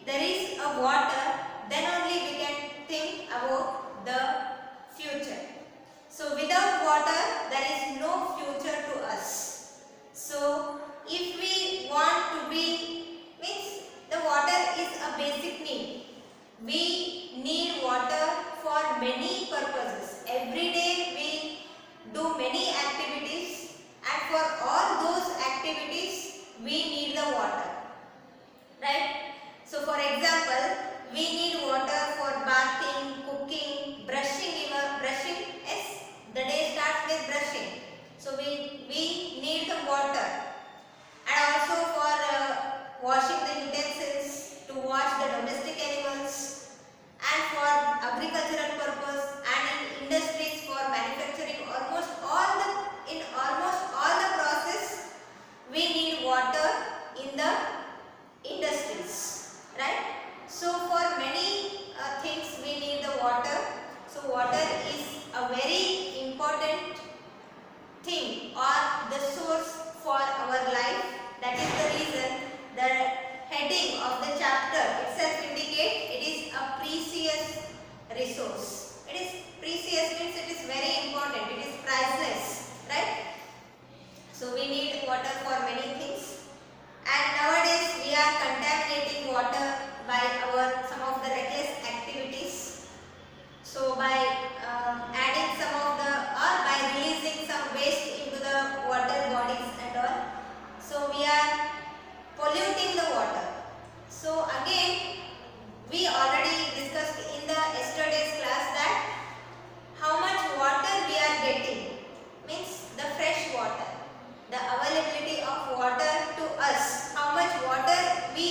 there is a water, then only we can think about the future. So without water there is no future to us. So if we want to be, means the water is a basic need. We need water for many purposes. Every day we do many activities, and for all those activities we need the water, right? So for example, we need water for bathing, cooking, brushing, even brushing. Yes, the day starts with brushing. So we need the water, and also for washing the utensils, to wash the domestic animals, and for agricultural purpose, and in industries for manufacturing. In almost all the process we need water in the industries, right? So for many things we need the water. So water is a very important thing or the source for our life. That is the reason the heading of the chapter itself indicates it is a precious resource. It is precious means it is very important, it is priceless, right? So we need water for many things, and nowadays we are contaminating water by some of the reckless activities. So by adding some of the, or by releasing some waste into the water bodies and all, so we are polluting the water. So again, we already discussed in the yesterday's class that how much water we are getting, means the fresh water, the availability of water to us, how much water we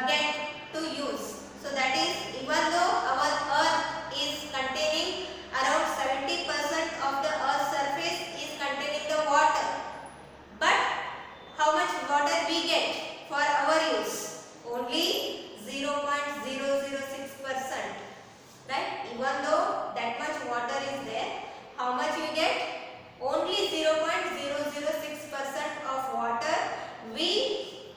get to use. So that is, even though our earth is containing around 70% of the earth's surface is containing the water, but how much water we get for our use? Only 0.006%, right? Even though that much water is there, how much we get? Only 0.006% of water we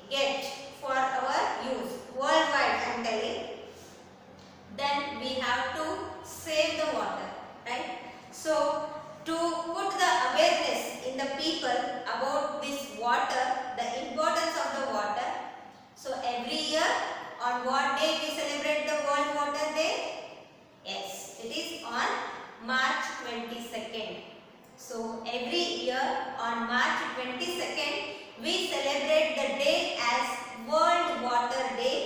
get for our use worldwide, I am telling. Then we have to save the water, right? So to put the awareness in the people about this water, the importance of the water, so every year on what day we celebrate the World Water Day? Yes, it is on March 22nd. So every year on March 22nd we celebrate the day as World Water Day,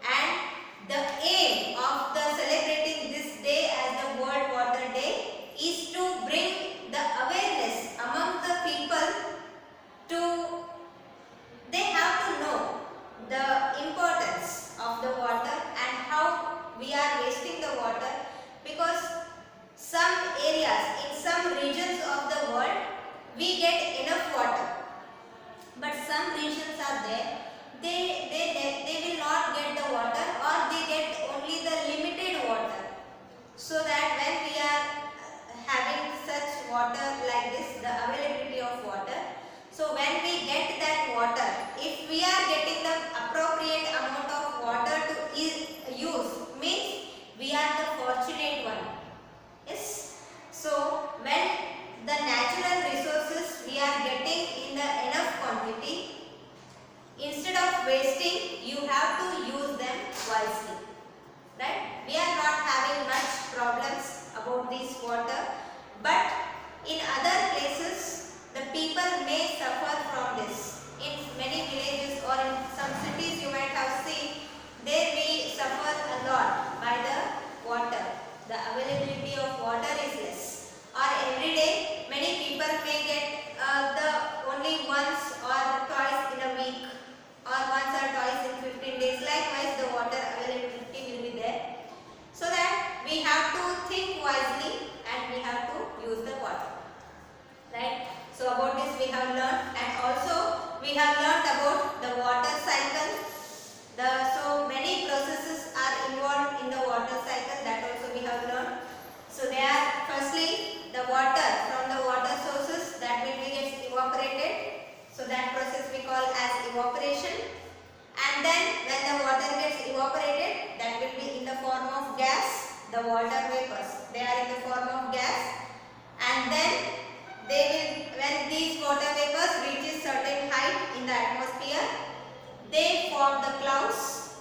and the aim of the celebrating this day as the World Water Day is to bring the awareness among the people to, they have to know the importance of the water and how we are wasting the water, because some areas, in some regions of the world, we get enough water, but some regions are there, they will not get the water, or they get only the limited water. So that when we are having such water like this, the availability of water, so when we get that water, if we are getting the appropriate amount of water to use, means we are the fortunate one. Yes. So when the natural resources we are getting in the enough quantity, instead of wasting, you have to use them wisely, right? We are not having much problems about this water, but in other places the people may suffer from this. In many villages or in some cities you might have seen, there we suffer a lot by the water. The availability of water is less, or every day many people may get the only once or twice in a week, or once or twice in 15 days. Likewise the water availability will be there. So that we have to think wisely, and we the water vapors. They are in the form of gas, and then they will, when these water vapors reaches certain height in the atmosphere, they form the clouds.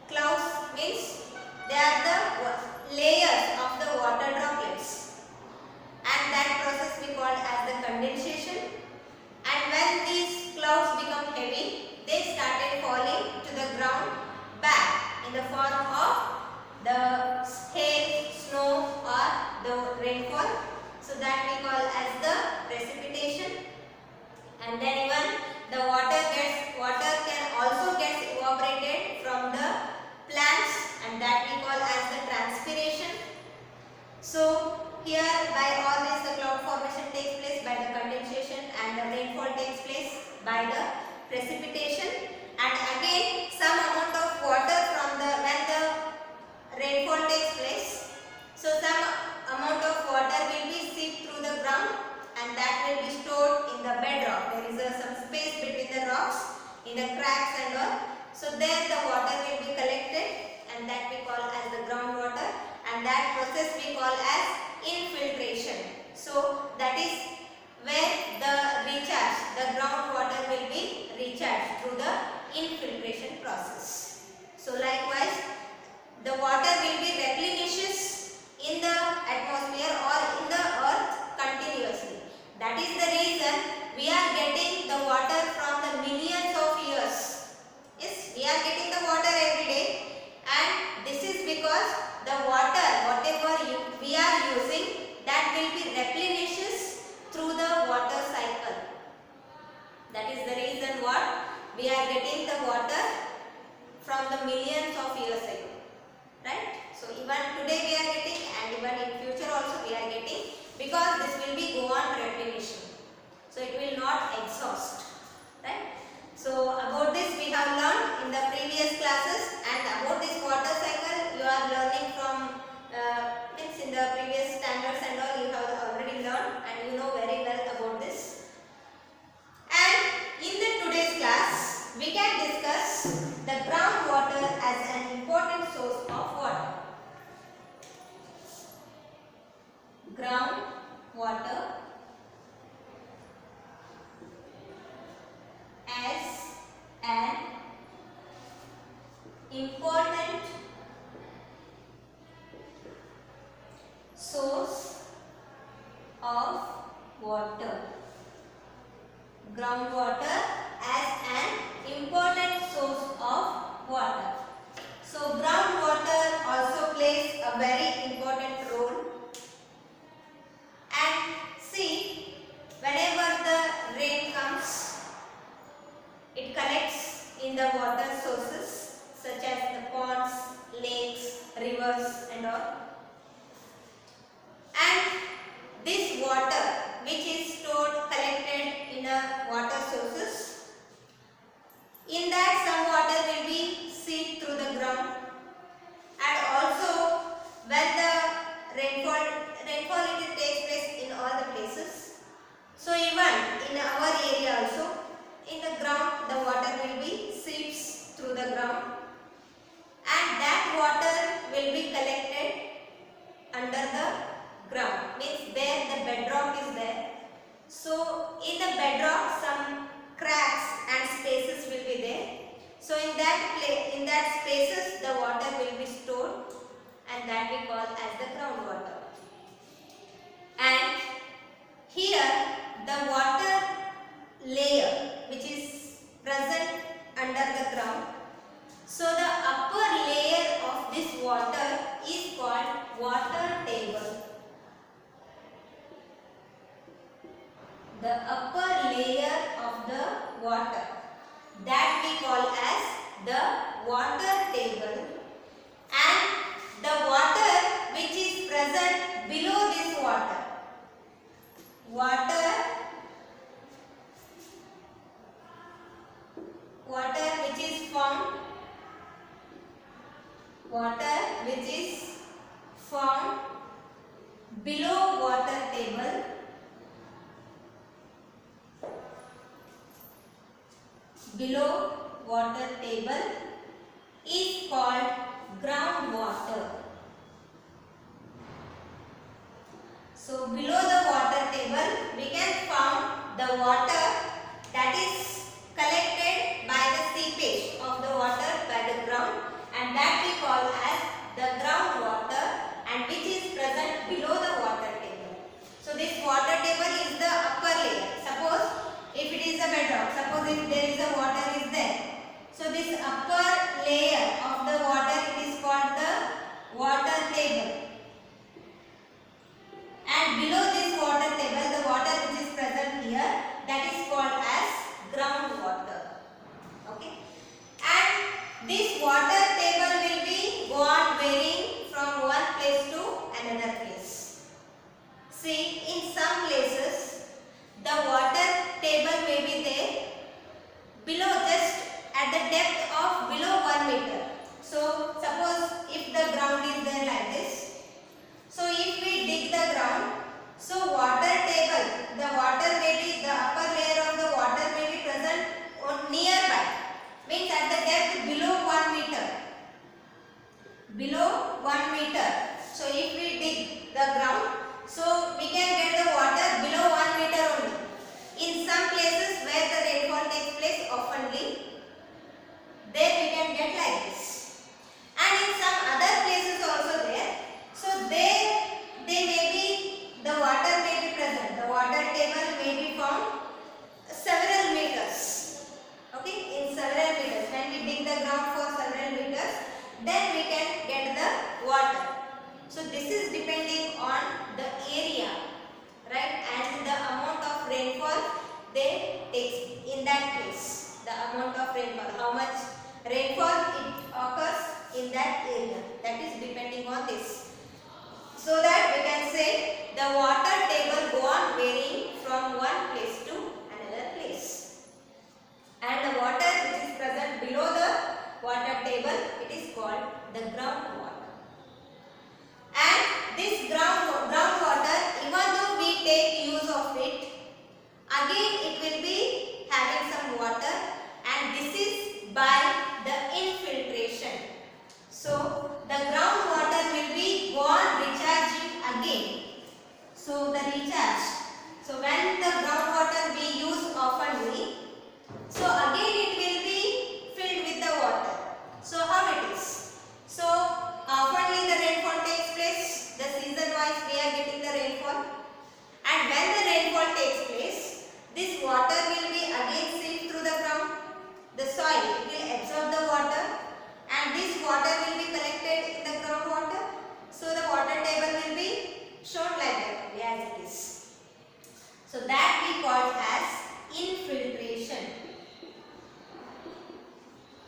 Clouds means they are the layers of the water droplets, and that process we call as the condensation. And when these clouds become heavy, they started falling to the ground back in the form of the hail, snow or the rainfall. So that we call as the precipitation. And then even the water can also get evaporated from the plants, and that we call as the transpiration. So here by all this the cloud formation takes place by the condensation, and the rainfall takes place by the precipitation. And again some amount of water from the, when the rainfall takes place, so some amount of water will be seeped through the ground, and that will be stored in the bedrock. There is some space between the rocks in the cracks and all. So there the water will be collected, and that we call as the groundwater, and that process we call as infiltration. So that is where the recharge, the groundwater will be recharged through the infiltration process. So likewise the water will be replenishes in the atmosphere or in the earth continuously. That is the reason we are getting the water from the millions of years. Yes, we are getting the water every day, and this is because the water, whatever we are using, that will be replenishes through the water cycle. That is the reason what we are getting the water from the millions of years ago, right? So even today we are getting, and even in future also we are getting, because this will be go on replenishing. So it will not exhaust, right? So about this we have learned in the previous classes, and about this water cycle you are learning from means in the previous standards and all you have already learned, and you know very well about this. And in the today's class we can discuss the groundwater as an important source of water. Groundwater as an important source of water. Groundwater as an important source of water. So groundwater also plays a very important role. And see, whenever the rain comes, it collects in the water sources such as the ponds, lakes, rivers and all. And this water which is stored, collected in the water sources, in that some water will be seeped through the ground, and also when the rainfall it takes place in all the places. So even in our area also, in the ground the water will be seeps through the ground, and that water will be collected under the ground, means there the bedrock is there. So in the bedrock some cracks and spaces will be there. So in that spaces the water will be stored, and that we call as the groundwater. And here the water layer which is present under the ground. So the upper layer of this water is called water table. The upper layer of the water, that we call as the water table, and the water which is present below this water, water which is found below water table, is called groundwater. So below the water table we can found the water that is collected by the seepage of the water by the ground, and that we call as the groundwater, and which is present below the water table. So this water table is the upper layer. Suppose if it is a bedrock, suppose if there is a water is there. So this upper layer of the water, it is called the water table. And below this water table, the water which is present here, that is called as groundwater. Okay. And this water table will be go on varying from one place to another place. See, in some places, the water table may be there below, just at the depth of below 1 meter. So suppose if the ground is there like this, so if we dig the ground, so water table, the water may be, the upper layer of the water may be present on nearby, means at the depth below 1 meter. Below 1 meter. So if we dig the ground, so we can get the water below 1 meter only. In some places where the rainfall takes place oftenly, there we can get like this. And in some other places also there, so there they may be, the water may be present, the water table may be found several meters. Okay, in several meters. When we dig the ground for several meters, then we can get the water. So this is depending on the area, right, and the amount of rainfall they takes in that place. The amount of rainfall, how much rainfall it occurs in that area, that is depending on this. So that we can say the water table go on varying from one place to another place. And the water which is present below the water table, it is called the groundwater. And this groundwater, even though we take use of it, again it will be having some water, and this is by the infiltration. So the groundwater will be go on recharging again. So the recharge. So when the groundwater we use oftenly, so again it will be filled with the water. So how it is? So oftenly the rainfall takes place. The season wise we are getting the rainfall. And when the rainfall takes place, this water will be again seeped through the ground. The soil will absorb the water, and this water will be collected in the groundwater. So the water table will be shown like that as it is. So that we call as infiltration.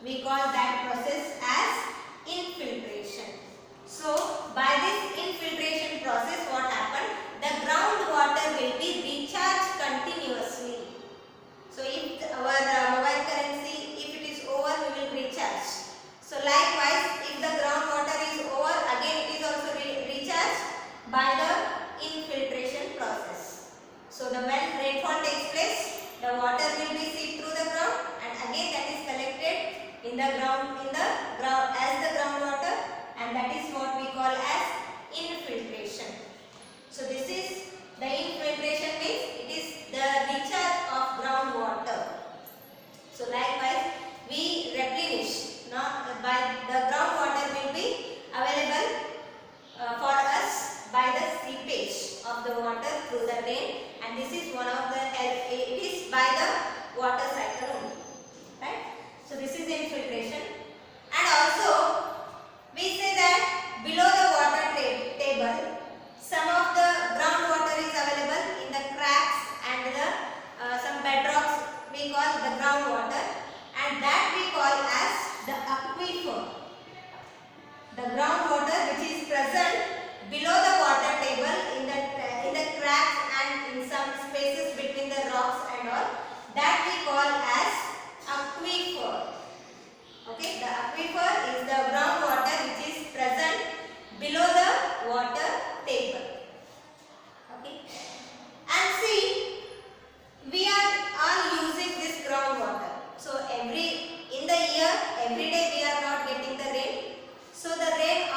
We call that process as infiltration. So by this infiltration process, what happened? The groundwater will be recharged continuously. So if our mobile currency, if it is over, we will recharge. So likewise, if the groundwater is over, again it is also recharged by the infiltration process. So the when rainfall takes place, the water will be seeped through the ground, and again that is collected in the ground as the groundwater, and that is what we call as infiltration. So this is the infiltration, means it is the recharge of groundwater. So likewise we replenish. Now by the groundwater will be available for us by the seepage of the water through the rain, and this is one of the, it is by the water cycle only, right? So this is infiltration. And also we say that below the water table, some of the groundwater is available in the cracks and the some bedrocks, we call the groundwater, and that we call as the aquifer. The groundwater which is present below the water table in the cracks and in some spaces between the rocks and all, that we call as aquifer. Okay, the aquifer is the groundwater which is present below the water table. Okay, and see, we are all using this groundwater. So in the year, every day we are not getting the rain. So the rain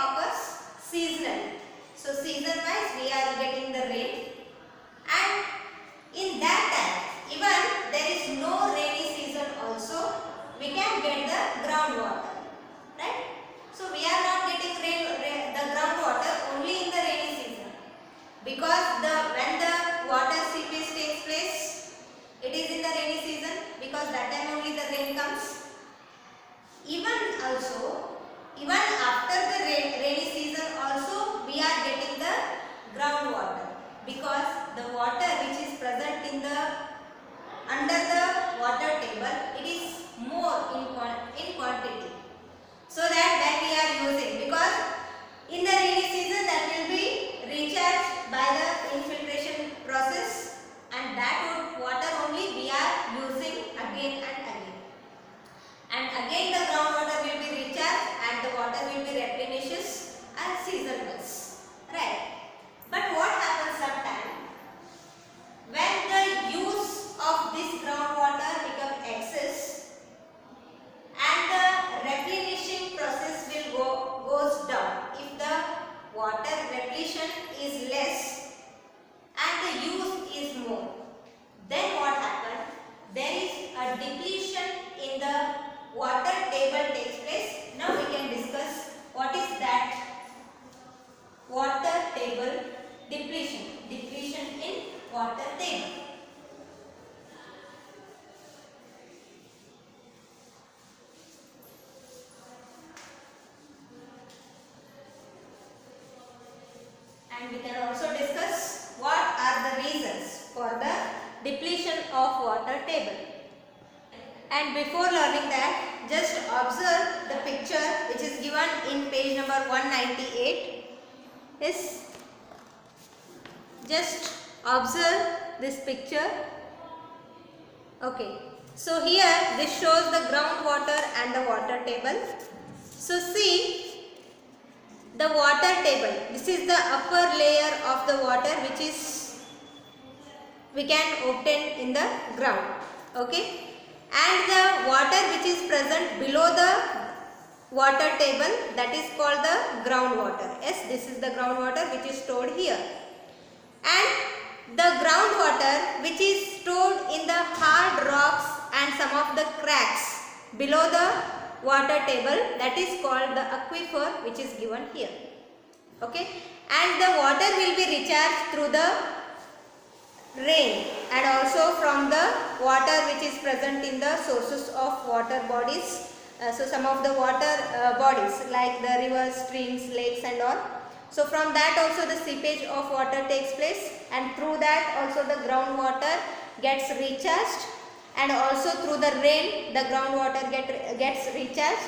and we can also discuss what are the reasons for the depletion of water table. And before learning that, just observe the picture which is given in page number 198. Just observe this picture. Okay. So here this shows the groundwater and the water table. So see the water table. This is the upper layer of the water which is we can obtain in the ground. Okay. And the water which is present below the water table, that is called the groundwater. Yes, this is the groundwater which is stored here. And the groundwater which is stored in the hard rocks and some of the cracks below the water table, that is called the aquifer, which is given here. Okay. And the water will be recharged through the rain and also from the water which is present in the sources of water bodies. So some of the water bodies like the rivers, streams, lakes and all. So from that also the seepage of water takes place, and through that also the groundwater gets recharged, and also through the rain the groundwater gets recharged,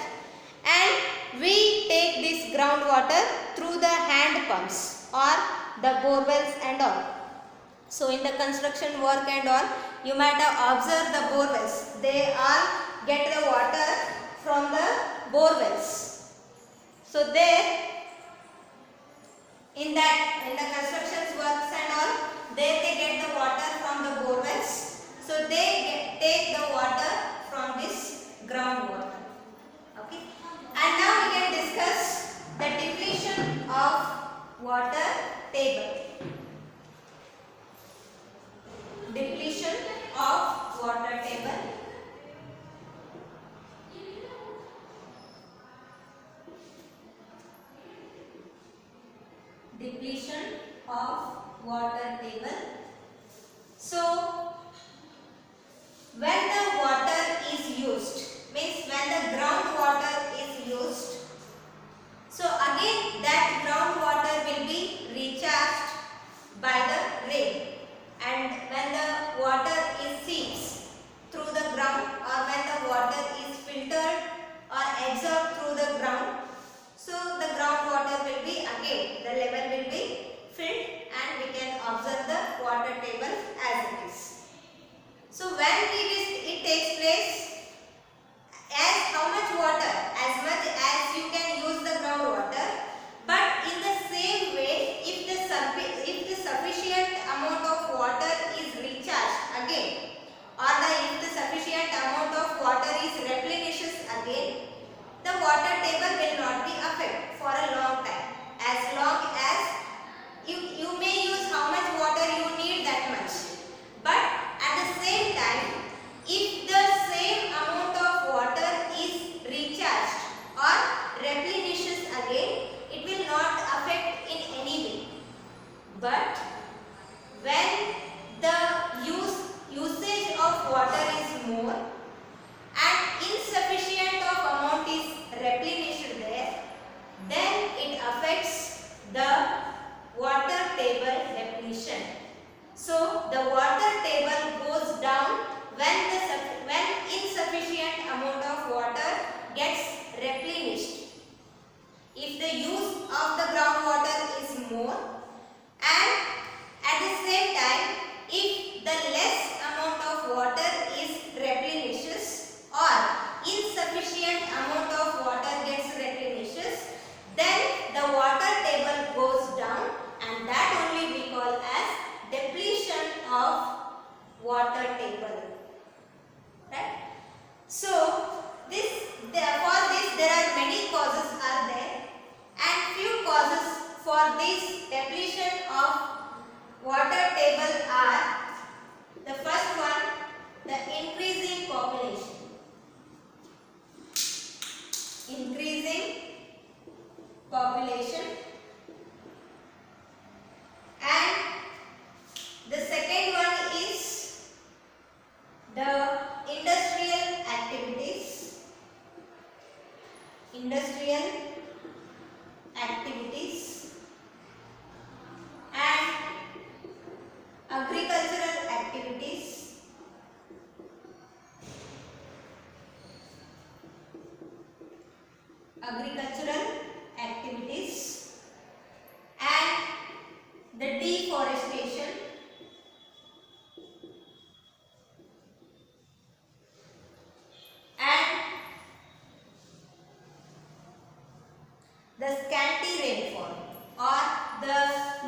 and we take this groundwater through the hand pumps or the borewells and all. So in the construction work and all, you might have observed the borewells. They all get the water from the borewells. So there in the construction works and all, there they get the water from the borewells. So they take the water from this groundwater. Okay. And now we can discuss the depletion of water table. Depletion of water table. Depletion of water table. So when the water is used, means when the groundwater is used, so again that groundwater will be recharged by the rain. And when the water is seeps through the ground, or when the water is filtered or absorbed through the ground, so the groundwater will be again, the level will be filled and we can observe the water table as it is. So when it takes place, as how much water, as much as you can use the groundwater, but in the same way, if the sufficient amount of water is recharged again, or if the sufficient amount of water is replenishes again, the water table will not be affected for a long time. As long as you may use how much water you need, that much. But at the same time, if the same amount of water is recharged or replenishes again, it will not affect in any way. But when the usage of water is more and insufficient of amount is replenished there, then it affects the water table depletion. So the water table goes down when insufficient amount of water gets replenished. If the use of the groundwater is more, and at the same time if the less amount of water is replenishes or insufficient amount of water gets replenishes, then the water table goes down, and that only we call as depletion of water table. Right? So for this there are many causes are there, and few causes for this depletion of water table are: the first one, the increasing population. Increasing population. And the second one is the industrial activities. Industrial activities. the scanty rainfall or the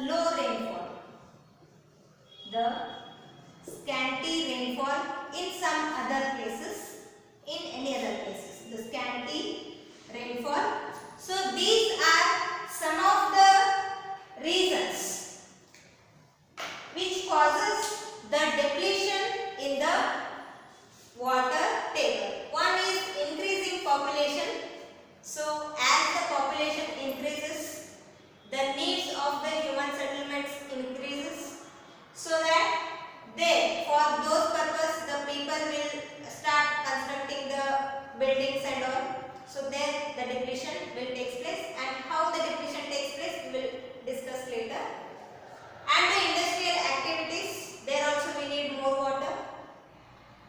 low rainfall. The scanty rainfall in some other places, in any other places. The scanty rainfall. So these are some of the reasons which causes the depletion in the water table. One is increasing population. So as the population increases, the needs of the human settlements increases, so that for those purpose the people will start constructing the buildings and all. So there the depletion will take place, and how the depletion takes place we will discuss later. And the industrial activities, there also we need more water,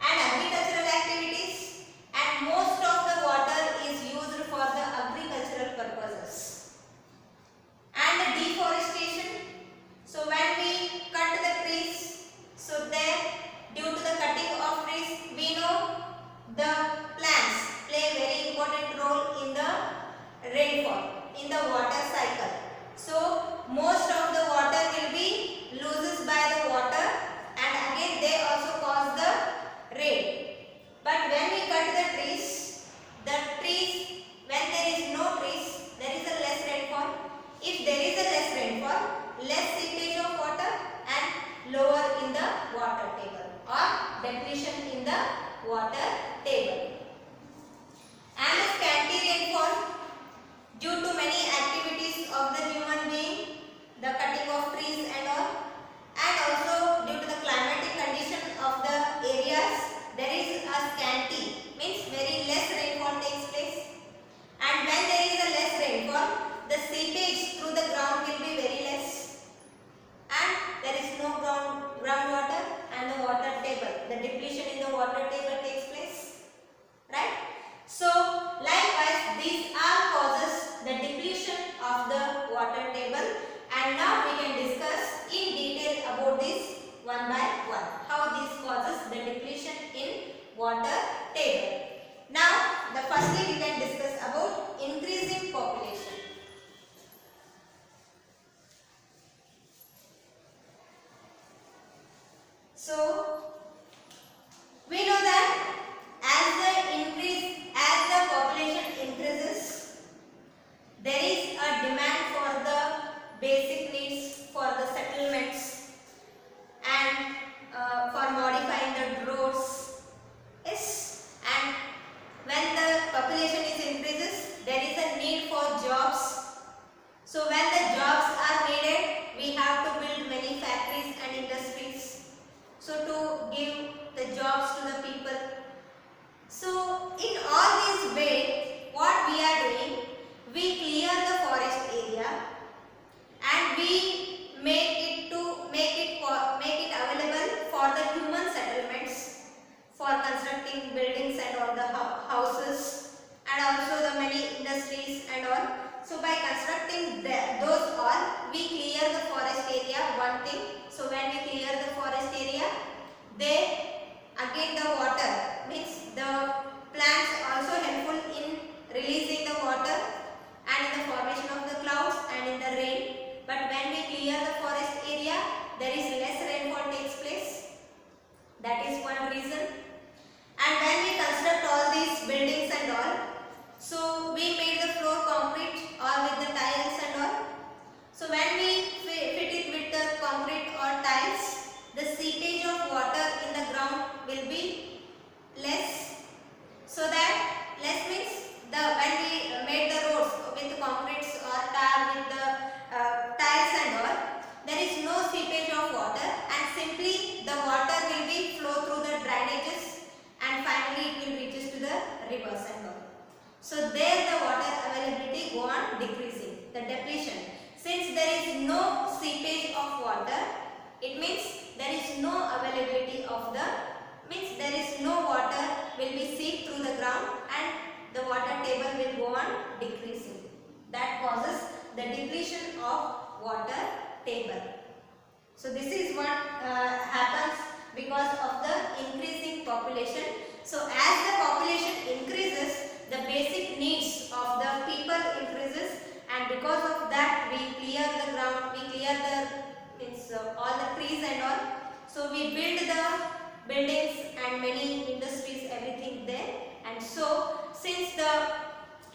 and agricultural activities, and most of the water is used for the agricultural purposes. And the deforestation. So when we cut the trees, so there due to the cutting of trees, we know the plants play very important role in the rainfall, in the water cycle. So most of the water will be loses by the water, and again they also cause the rain. But when we cut the trees, when there is no trees, there is a less rainfall. If there is a less rainfall, less seepage of water and lower in the water table or depletion in the water table. And the scanty rainfall due to many activities of the human being, the cutting of trees and all, and also due to the climatic condition of the areas, there is a scanty, means very less rainfall takes place. And when there is a less rainfall, the seepage through the ground will be very less, and there is no groundwater, and the water table, the depletion in the water table takes place, right? So likewise these are causes the depletion of the water table, and now we can discuss in detail about this one by one, how this causes the depletion in water table. Now the firstly we can discuss about increasing population. So we know that as the population increases, there is a demand for the basic needs, for the settlements, and for modifying the roads. Yes, and when the population is increases, there is a need for jobs. So when the jobs are needed, we have to build many factories and industries, so to give the jobs to the people. So in all this way, what we are doing, we clear the forest area and we make it available for the human settlements, for constructing buildings and all the houses, and also the many industries and all. So by constructing those all, we clear the forest area, one thing. So when we clear the forest area, again the water, means the plants also helpful in releasing the water and in the formation of the clouds and in the rain. But when we clear the forest area, there is less rainfall takes place. That is one reason. And when we construct all these buildings and all, so we made the floor concrete or with the tiles and all. So when we fit it with the concrete or tiles, the seepage of water in the ground will be less. So that less means when we made the roads with concretes or tar with the tiles and all, there is no seepage of water, and simply the water will be flow through the drainages, and finally it will reaches to the rivers and all. So there the water availability go on decreasing, the depletion. Since there is no seepage of water, it means there is no availability of there is no water will be seeped through the ground, and the water table will go on decreasing. That causes the depletion of water table. So this is what happens because of the increasing population. So as the population increases, the basic needs of the people increases, and So we build the buildings and many industries, everything there, and so since the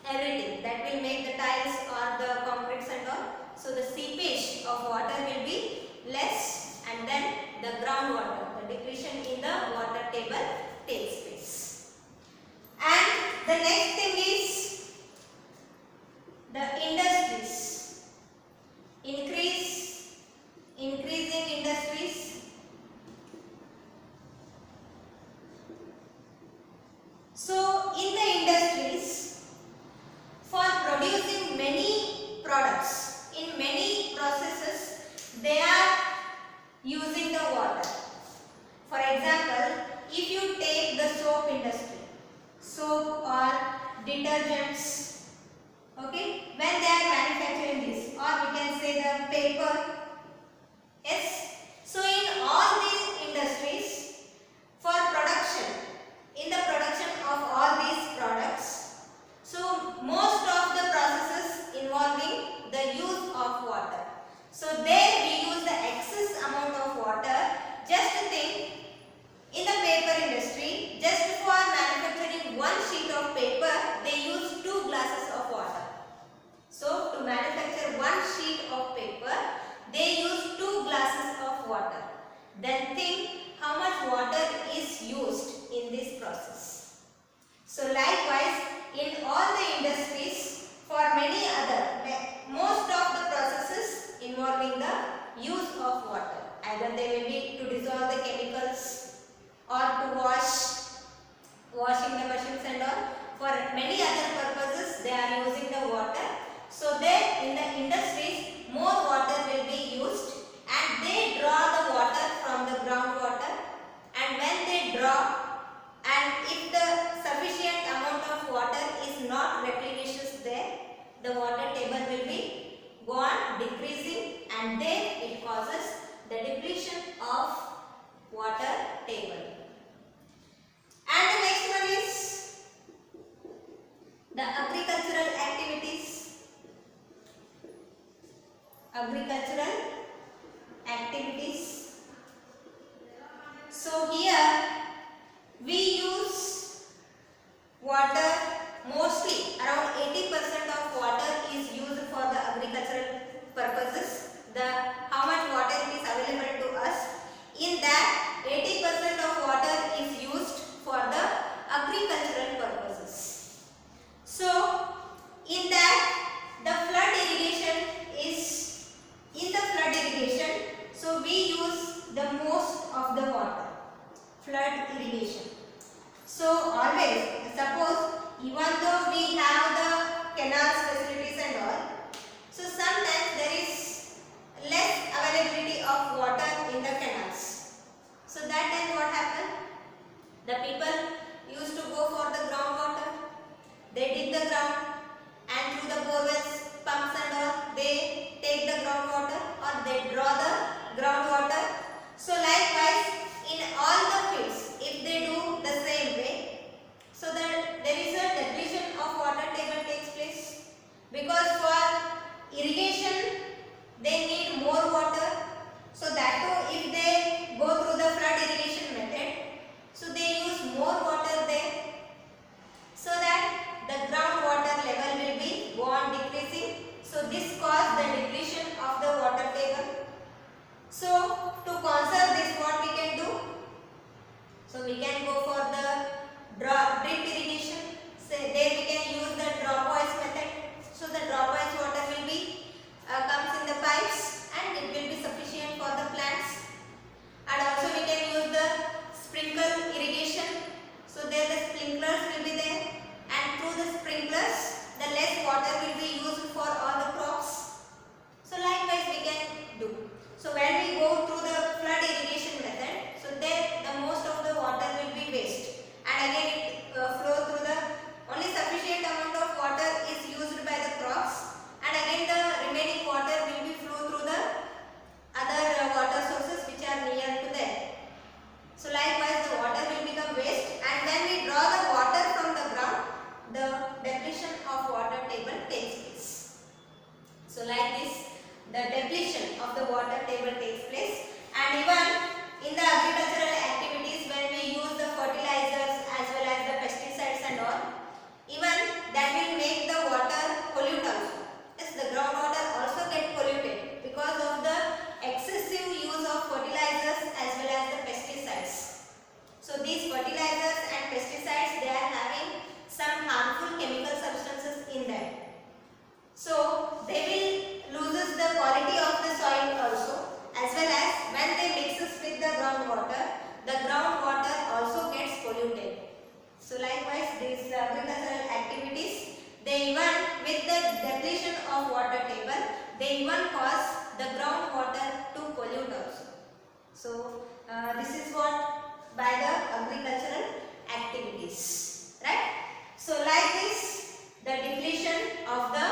everything that will make the tiles or the concretes and all, so the seepage of water will be less, and then the groundwater, the depletion in the water table takes place. And the next thing is the industries. Increasing industries. So in the industries, for producing many products in many processes, they are using the water. For example, if you take the soap industry, soap or detergents, okay, when they are manufacturing this, or we can say the paper, yes. So in all these industries, for production, in the production of all these products, so most of the processes involving the use of water. So there we use the excess amount of water. Just think, in the paper industry, just for manufacturing one sheet of paper, they use 2 glasses of water. So to manufacture one sheet of paper, they use 2 glasses of water. Then think how much water is used in this process. So likewise, in all the industries, for many other, most of the processes involving the use of water, either they will be to dissolve the chemicals or to washing the machines and all. For many other purposes, they are using the water. So there in the industries, more water will be used, and they draw the water from the groundwater, and when they draw, and if the sufficient amount of water is not replications there, the water table will be go on decreasing, and then it causes the depletion of water table. And the next one is the agricultural activities. So here we use water, mostly around 80% of water is used for the agricultural purposes. How much water is available to us? In that, 80% of water is used for the agricultural purposes. So in that, the flood irrigation is, in the flood irrigation, so we use the most of the water, flood irrigation. So always, suppose even though we have the canals facilities and all, so sometimes there is less availability of water in the canals. So that time what happened? The people used to go for the groundwater. They dig the ground, and through the borewells, pumps and all, they take the groundwater, or they draw the groundwater. So likewise, in all the fields, if they do the same way, so that there is a depletion of water table takes place, because for irrigation they need more water. So that too, if they go through the flood irrigation method, so they use more water there, so that the groundwater level will be go on decreasing. So this causes the depletion of the water table. So to conserve this, what we can do? So we can go for the drip irrigation. So there we can use the dropwise method. So the dropwise water will be comes in the pipes, and it will be sufficient for the plants. And also we can use the sprinkle irrigation. So there the sprinklers will be there, and through the sprinklers the less water will be used for all the crops. So likewise we can do. So when we go through the flood irrigation method, so there the most of the water will be waste, and again it flow through the only sufficient amount of water is used by the crops, and again the remaining water will be flow through the other water sources which are near to them. So likewise the water will become waste, and when we draw the water from the ground, the depletion of water table takes place. So like this, the depletion of the water table takes place, and even in the agricultural activities, when we use the fertilizers as well as the pesticides and all, even that will make the water pollute also. Yes, the groundwater also get polluted because of the excessive use of fertilizers as well as the pesticides. So these fertilizers and pesticides, they are having some harmful chemical substances in them. So they will loses the quality of the soil also, as well as when they mixes with the groundwater also gets polluted. So likewise these agricultural activities, they even with the depletion of water table, they even cause the groundwater to pollute also. So this is what by the agricultural activities, right? So like this, the depletion of the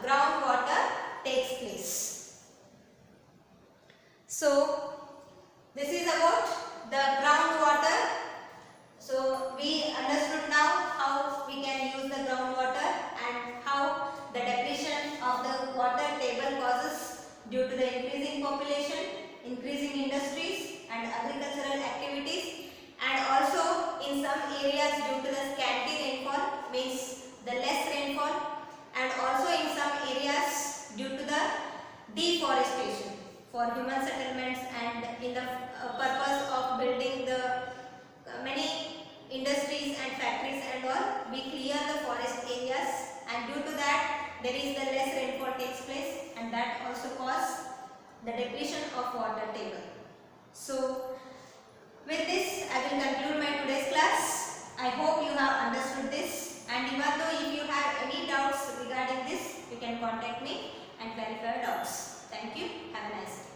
groundwater takes place. So this is about the groundwater. So we understood now how we can use the groundwater and how the depletion of the water table causes due to the increasing population, increasing industries and agricultural activities, and also in some areas due to the scanty rainfall, means the less rainfall, and also in some areas due to the deforestation for human settlements and in the purpose of building the many industries and factories and all, we clear the forest areas, and due to that there is the less rainfall takes place, and that also cause the depletion of water table. So with this I will conclude my today's class. I hope you have understood this, and even though if you have any doubts regarding this, you can contact me and clarify your doubts. Thank you. Have a nice day.